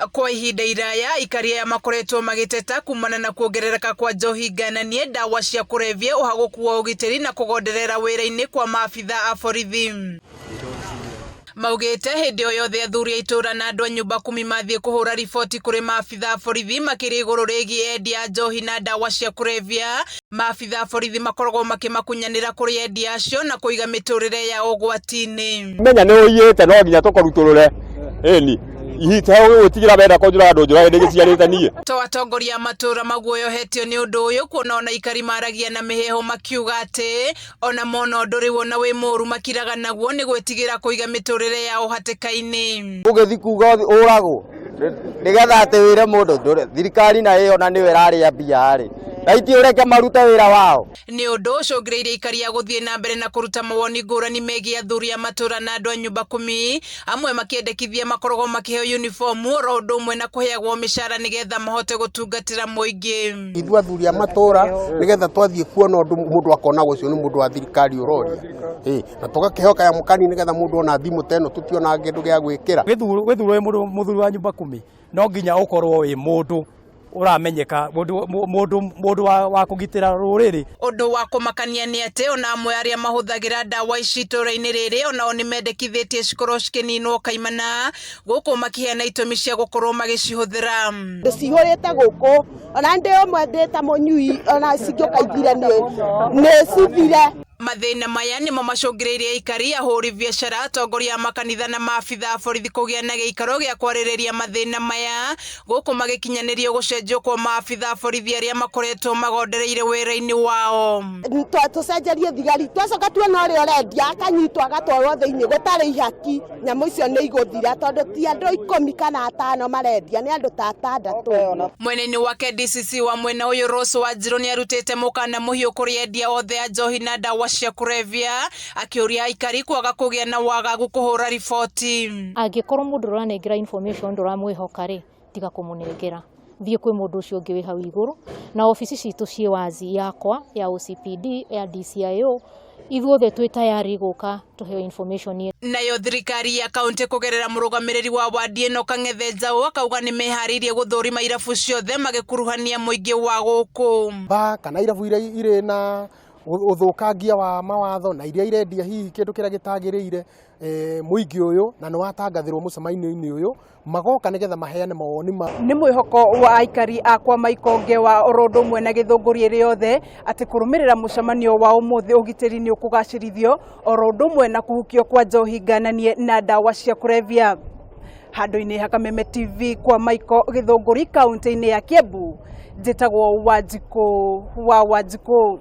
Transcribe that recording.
Kwa ihinda iraya ikaria makoretwo magiteta kumana na kuongerereka kwa njohi ngananie, ndawa cia kurevya, uhaguku wa ugitiri na kugonderera wira-ini kwa maabitha a borithi. Maugite hindi o yothe athuri a itura na andu a nyumba 10 mathie kuhura riboti kuri maabitha a borithi makiri iguru rigi endia njohi na ndawa cia kurevya. Maabitha a borithi makoragwo makimakunyanira kuri endia acio na kuiga miturire ya ugwati-ini. Menya ni uyite no nginya tukoruturure eni ihite gutigira benda konjura andu njura ndi giciarite nie. To atongoria matura maguoyohetio ni undu uyu kuona ona ikari maragia na miheho makiuga ati ona mono nduri wona wi muru makiraga naguo ni gwetigira kuiga miturire ya uhatikaini. Ugethi kuga uragwo nigetha ati wire mundu thirikari na iyo na niwe raria mbia ri raiti ureke maruta wira wao. Ni undu ucungireire ikaria guthie na mbere na kuruta mawoni ngurani megie athuri a matura na andu a nyumba 10 amwe makiendekithia makoragwo makiheo uniform oro undu umwe na kuheagwo mishara nigetha mahote gutungatira muingi. Ithu athuri a matura nigetha twathie kuona undu mundu akona gucio ni mundu wa thirikari uroria na tugakihoka ya mukani nigetha mundu ona thimu teno tutiona kindu gia gwikira. Withurwe muthuri wa nyumba 10 no nginya ukorwo wi mundu uramenyeka mundu wa kugitira ruriri. Undu wa kumakania ni ati ona amwe aria mahuthagira ndawa ici itura-ini riri onao ni mendekithitie cikorwo cikininwo kaimana guku makiheana itumi cia gukorwo magicihuthira. Ndicihurite guku ona ndi umwe ndita munyui ona cingioka ithire ni cithire. Mathina maya nimo macungireirie ikari ahuri biashara, atongoria makanitha na maabitha a borithi kugia na giikaro gia kwaririria mathina maya guku magikinyanirio gucenjio kwa maabitha a borithi aria makoretwo magondereire wira-ini wao. Tucenjerie thigari twacoka tuona uria urendia akanyitwo agatwarwo thiini gutari ihaki nyamu icio ni iguthira tondu ti andu 10 kana 5 marendia ni andu ta 6. Mweneni wake DCC wa mwena uyu Rose Wanjiru ni arutite mukana muhiu kuri endia othe a njohi na ndawa cia kurevya, akiuria ikari kwaga kugia na wagagu kuhura riboti. Angikorwo mundu uranengera information nduramwihoka ri tiga kumunengera thie kwi mundu ucio ungi wi hau iguru na ofisi citu cie wazi yakwa ya OCPD ya DCIO ithuothe twi tayari guka tuheo information. Nayo thirikari ya kaunti kugerera murugamiriri wa wadi ino Kang'ethe Njaũ akauga ni meharirie guthurima irabu ciothe magikuruhania muingi wa guku kana irabu ire na uthukangia wa mawatho na iria irendia hihi kindu kiria gitagiriire muingi uyu na no atangathirwo mucemaini-ini uyu magoka nigetha maheane mawoni ni mwihoko wa aikari akwa maiko Ngewa orondo mwe na githunguri riothe ati kurumirira mucemanio wa umuthi ugitiri ni ukugacirithio orondo mwe na kuhukio kwa njohi ngananie na ndawa cia kurevya. Handu-ini ha Kameme TV kwa maiko githunguri kaunti-ini ya Kiambu, njitagwo Wanjiku wa Wanjiku.